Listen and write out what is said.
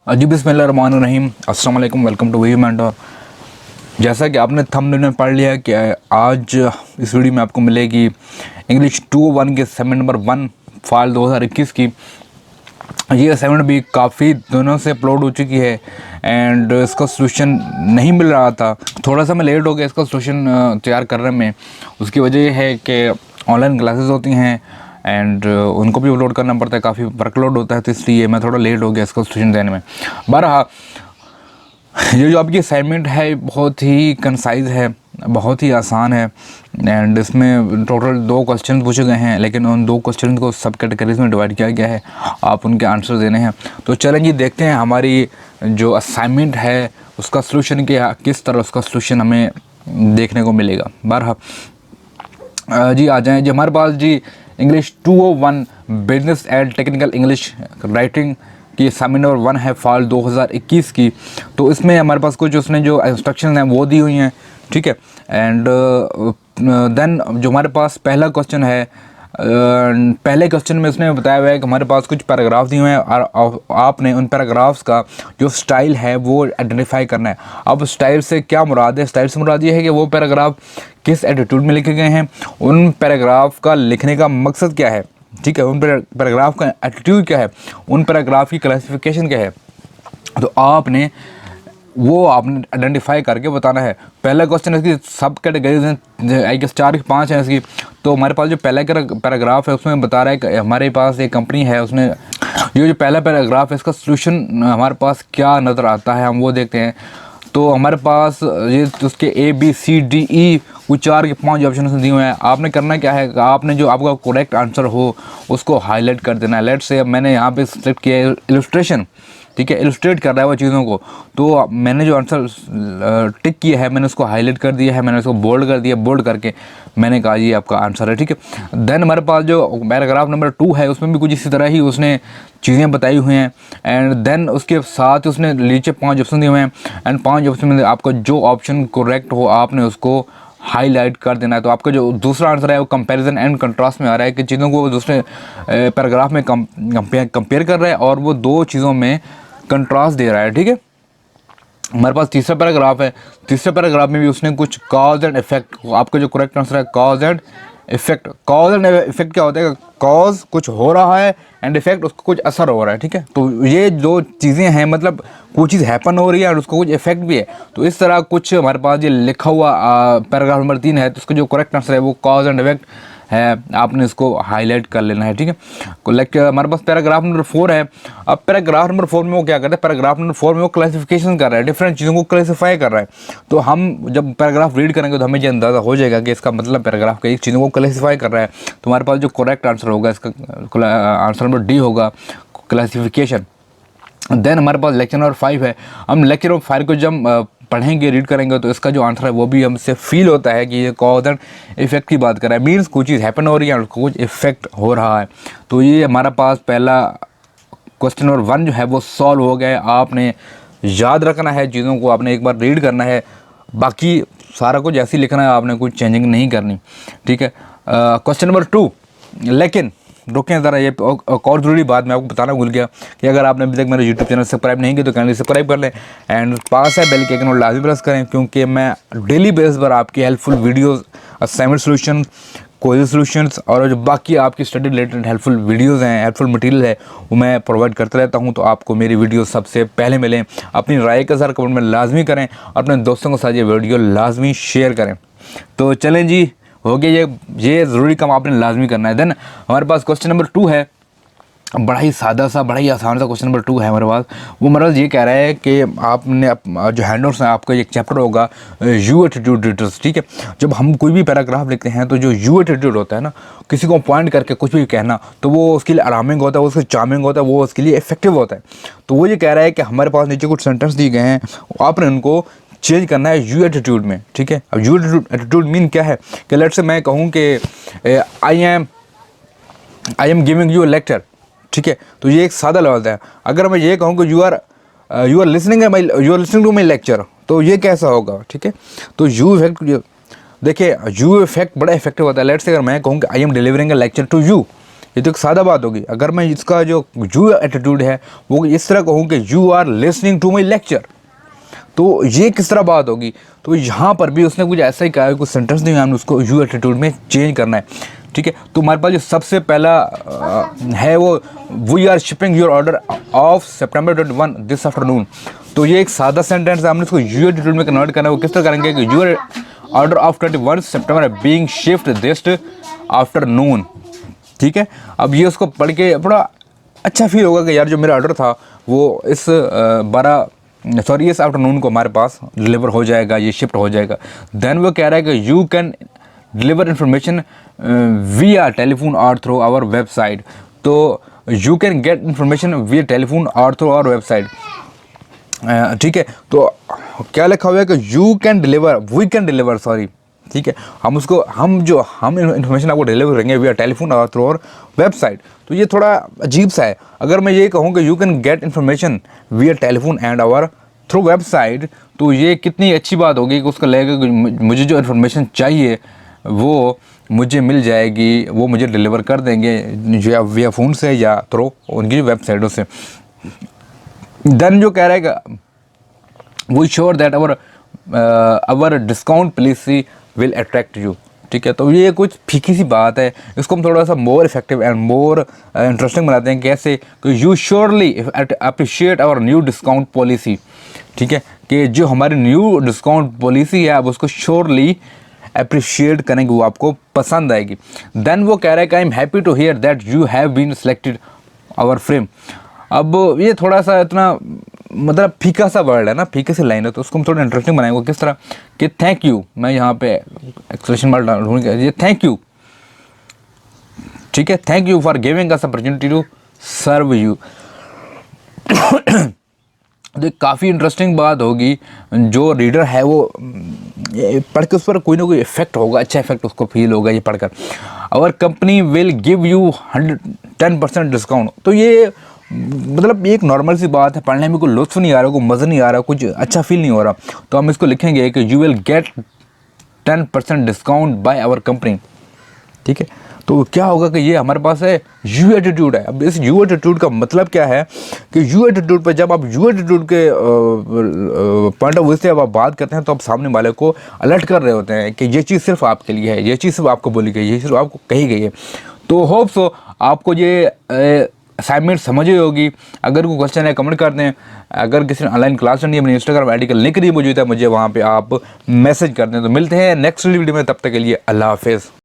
जी बिस्मिल्लाहिर्रहमानिर्रहीम, अस्सलाम वालेकुम, वेलकम टू वी मेंटर। जैसा कि आपने थंबनेल में पढ़ लिया कि आज इस वीडियो में आपको मिलेगी इंग्लिश 201 के सेगमेंट नंबर 1 फाइल 2021 की। ये असाइनमेंट भी काफ़ी दिनों से अपलोड हो चुकी है एंड इसका सलूशन नहीं मिल रहा था। थोड़ा सा मैं लेट हो गया इसका सलूशन तैयार करने में। उसकी वजह ये है कि ऑनलाइन क्लासेस होती हैं एंड उनको भी अपलोड करना पड़ता है, काफ़ी वर्कलोड होता है, तो इसलिए मैं थोड़ा लेट हो गया इसका सलूशन देने में। बहरहाल ये जो आपकी असाइनमेंट है बहुत ही कंसाइज है, बहुत ही आसान है एंड इसमें टोटल 2 क्वेश्चन पूछे गए हैं, लेकिन उन 2 क्वेश्चन को सब कैटेगरीज में डिवाइड किया गया है। आप उनके आंसर देने हैं। तो चलें जी, देखते हैं हमारी जो असाइनमेंट है उसका सलूशन क्या, किस तरह उसका सलूशन हमें देखने को मिलेगा। बहरहाल जी आ जाएँ जी हमारे पास जी English 201 business and technical English writing की असाइनमेंट नंबर 1 है फाइल 2021 की। तो इसमें हमारे पास कुछ उसने जो इंस्ट्रक्शन हैं वो दी हुई हैं, ठीक है। एंड देन जो हमारे पास पहला क्वेश्चन है, पहले क्वेश्चन में उसने बताया हुआ है कि हमारे पास कुछ पैराग्राफ दिए हुए हैं और आपने उन पैराग्राफ्स का जो स्टाइल है वो आइडेंटिफाई करना है। अब स्टाइल से क्या मुराद है? स्टाइल से मुराद ये है कि वो पैराग्राफ किस एटीट्यूड में लिखे गए हैं, उन पैराग्राफ का लिखने का मकसद क्या है, ठीक है, उन पैराग्राफ का एटीट्यूड क्या है, उन पैराग्राफ की क्लासिफिकेशन क्या है। तो आपने आइडेंटिफाई करके बताना है। पहला क्वेश्चन इसकी सब कैटेगरीज हैं, आई गेस 4 5 हैं इसकी। तो हमारे पास जो पहला पैराग्राफ है उसमें बता रहा है कि हमारे पास एक कंपनी है, उसने ये जो पहला पैराग्राफ है इसका सलूशन हमारे पास क्या नज़र आता है हम वो देखते हैं। तो हमारे पास ये उसके ABCDE वो 4 के 5 ऑप्शन दिए हुए हैं। आपने करना क्या है, आपने जो आपका करेक्ट आंसर हो उसको हाईलाइट कर देना है। लेट्स से मैंने यहाँ पे सेलेक्ट किया है इलस्ट्रेशन, ठीक है, इलस्ट्रेट कर रहा है वो चीज़ों को। तो मैंने जो आंसर टिक किया है मैंने उसको हाईलाइट कर दिया है, मैंने उसको बोल्ड कर दिया, बोल्ड करके मैंने कहा ये आपका आंसर है, ठीक है। देन हमारे पास जो पैराग्राफ नंबर 2 है उसमें भी कुछ इसी तरह ही उसने चीज़ें बताई हुई हैं एंड देन उसके साथ उसने नीचे 5 ऑप्शन दिए हुए हैं एंड 5 ऑप्शन में आपका जो ऑप्शन करेक्ट हो आपने उसको हाईलाइट कर देना है। तो आपका जो दूसरा आंसर है वो कंपैरिजन एंड कंट्रास्ट में आ रहा है कि चीज़ों को दूसरे पैराग्राफ में कंपेयर कर रहा है और वो 2 चीज़ों में कंट्रास्ट दे रहा है, ठीक है। हमारे पास तीसरा पैराग्राफ है। तीसरे पैराग्राफ में भी उसने कुछ कॉज एंड इफेक्ट, आपका जो करेक्ट आंसर है cause and effect. Cause and effect क्या होता है? कॉज कुछ हो रहा है एंड इफेक्ट उसको कुछ असर हो रहा है, ठीक है। तो ये जो चीज़ें हैं मतलब कोई चीज़ हैपन हो रही है और उसको कुछ इफेक्ट भी है। तो इस तरह कुछ हमारे पास ये लिखा हुआ पैराग्राफ नंबर 3 है, तो उसका जो करेक्ट आंसर है वो कॉज एंड इफेक्ट है, आपने इसको हाईलाइट कर लेना है, ठीक है। लाइक हमारे पास पैराग्राफ नंबर 4 है। अब पैराग्राफ नंबर 4 में वो क्या करता है? पैराग्राफ नंबर 4 में वो क्लासिफिकेशन कर रहा है, डिफरेंट चीज़ों को क्लासीफाई कर रहा है। तो हम जब पैराग्राफ रीड करेंगे तो हमें ये अंदाज़ा हो जाएगा कि इसका मतलब पैराग्राफ कई चीज़ों को क्लासीफाई कर रहा है। तो हमारे पास जो करेक्ट आंसर होगा इसका आंसर नंबर डी होगा, क्लासिफिकेशन। देन हमारे पास लेक्चर नंबर 5 है। हम लेक्चर नंबर 5 को जब पढ़ेंगे रीड करेंगे तो इसका जो आंसर है वो भी हमसे फील होता है कि ये कॉज एंड इफेक्ट की बात कर रहा है, मीन्स कोई चीज़ हैपन हो रही है और कुछ इफेक्ट हो रहा है। तो ये हमारा पास पहला क्वेश्चन नंबर 1 जो है वो सॉल्व हो गया है। आपने याद रखना है चीज़ों को, आपने एक बार रीड करना है, बाकी सारा कुछ ऐसे ही लिखना है, आपने कुछ चेंजिंग नहीं करनी, ठीक है। क्वेश्चन नंबर 2, लेकिन रुकें ज़रा, ये एक और ज़रूरी बात मैं आपको बताना भूल गया कि अगर आपने अभी तक मेरे यूट्यूब चैनल सब्सक्राइब नहीं किया तो चैनल सब्सक्राइब कर लें एंड पास है बेल के आइकन को लाजमी प्रेस करें, क्योंकि मैं डेली बेस पर आपकी helpful videos, assignment solution, quiz solutions और जो बाकी आपकी स्टडी रिलेटेड हेल्पफुल वीडियोज़ हैं, हेल्पफुल मटेरियल है वो मैं प्रोवाइड करता रहता हूँ। तो आपको मेरी वीडियो सबसे पहले मिलें। अपनी राय का इज़हार कमेंट में लाजमी करें, अपने दोस्तों के साथ ये वीडियो लाजमी शेयर करें। तो चलें जी, हो गया ये ज़रूरी काम आपने लाजमी करना है। देन हमारे पास क्वेश्चन नंबर 2 है, बड़ा ही सादा सा, बड़ा ही आसान सा क्वेश्चन नंबर 2 है हमारे पास। वो हमारा ये कह रहा है कि आपने जो हैंडआउट्स हैं आपका एक चैप्टर होगा यू एटीट्यूड रीडर्स, ठीक है। जब हम कोई भी पैराग्राफ लिखते हैं तो जो यू एटीट्यूड होता है ना, किसी को पॉइंट करके कुछ भी कहना, तो वो उसके लिए अरामिंग होता है, वो उसके चार्मिंग होता है, वो उसके लिए इफेक्टिव होता है। तो वो ये कह रहा है कि हमारे पास नीचे कुछ सेंटेंस दिए गए हैं, आपने उनको चेंज करना है यू एटीट्यूड में, ठीक है। अब यू एटीट्यूड मीन क्या है कि लेट्स से मैं कहूँ कि I am giving you a lecture, ठीक है। तो ये एक सादा लफ्ज़ है। अगर मैं ये कहूँ कि you are listening to my lecture, तो ये कैसा होगा, ठीक है। तो यू इफेक्ट, देखिए यू इफेक्ट बड़ा इफेक्टिव होता है। लेट्स से अगर मैं कहूँ कि I am delivering a lecture to you, ये तो एक सादा बात होगी। अगर मैं इसका जो यू एटीट्यूड है वो इस तरह कहूँ कि you are listening to my lecture, तो ये किस तरह बात होगी। तो यहाँ पर भी उसने कुछ ऐसा ही कहा है, कुछ सेंटेंस नहीं हमने उसको यू एटीट्यूड में चेंज करना है, ठीक है। तो हमारे पास जो सबसे पहला है वो we are shipping your order of September 21 this afternoon. तो ये एक सादा सेंटेंस है, हमने इसको यू एटीट्यूड में कन्वर्ट करना है। वो किस तरह करेंगे कि your order of 21 September being shift this afternoon, ठीक है। अब ये उसको पढ़ के बड़ा अच्छा फील होगा कि यार जो मेरा ऑर्डर था वो इस इस आफ्टरनून को हमारे पास डिलीवर हो जाएगा, ये शिफ्ट हो जाएगा। देन वो कह रहा है कि you can deliver information via telephone और थ्रू आवर वेबसाइट। तो you can get information via telephone और थ्रू आवर वेबसाइट, ठीक है। तो क्या लिखा हुआ है कि you can deliver, we can deliver, sorry, ठीक है। हम इंफॉर्मेशन आपको डिलीवर करेंगे via टेलीफोन और थ्रू आवर वेबसाइट। तो ये थोड़ा अजीब सा है। अगर मैं ये कहूँ कि you can get information via telephone and our through website, तो ये कितनी अच्छी बात होगी कि उसका लगेगा कि मुझे जो इन्फॉर्मेशन चाहिए वो मुझे मिल जाएगी, वो मुझे डिलीवर कर देंगे या via फ़ोन से या थ्रू उनकी वेबसाइटों से। देन जो कह रहा है कि we sure that our discount policy will attract you, ठीक है। तो ये कुछ फीकी सी बात है, इसको हम थोड़ा सा more effective and more interesting बनाते हैं। कैसे कि you surely appreciate our new discount policy, ठीक है, कि जो हमारी न्यू डिस्काउंट पॉलिसी है आप उसको श्योरली अप्रिशिएट करेंगे, वो आपको पसंद आएगी। देन वो कह रहा है कि I am happy to hear that you have been selected our frame. अब ये थोड़ा सा इतना मतलब फीका सा वर्ड है ना, फीके सी लाइन है, तो उसको हम थोड़ा इंटरेस्टिंग बनाएंगे। किस तरह कि थैंक यू, मैं यहाँ पे एक्सक्लेमेशन मार्क ढूंढ के ये थैंक यू, ठीक है, thank you for giving us opportunity to serve you. तो काफ़ी इंटरेस्टिंग बात होगी, जो रीडर है वो पढ़ के उस पर कोई ना कोई इफेक्ट होगा, अच्छा इफेक्ट उसको फील होगा ये पढ़कर। Our company will give you 10% discount. तो ये मतलब एक नॉर्मल सी बात है, पढ़ने में कोई लुत्फ नहीं आ रहा, कोई मज़ा नहीं आ रहा, कुछ अच्छा फील नहीं हो रहा, तो हम इसको लिखेंगे कि you will get 10% discount by our company, ठीक है। तो क्या होगा कि ये हमारे पास है यू एटीट्यूड है। अब इस यू एटीट्यूड का मतलब क्या है कि यू एटीट्यूड पर जब आप यू एटीट्यूड के पॉइंट ऑफ व्यू से अब आप बात करते हैं तो आप सामने वाले को अलर्ट कर रहे होते हैं कि ये चीज़ सिर्फ आपके लिए है, ये चीज़ सिर्फ आपको बोली गई है, ये सिर्फ आपको कही गई है। तो होप सो आपको ये असाइनमेंट समझ ही होगी। अगर कोई क्वेश्चन है कमेंट कर दें। अगर किसी ने ऑनलाइन क्लास करनी है, अपनी इंस्टाग्राम आईडी का लिंक नहीं मौजूद है, मुझे वहाँ पे आप मैसेज कर दें। तो मिलते हैं नेक्स्ट वीडियो में, तब तक के लिए अल्लाह हाफिज़।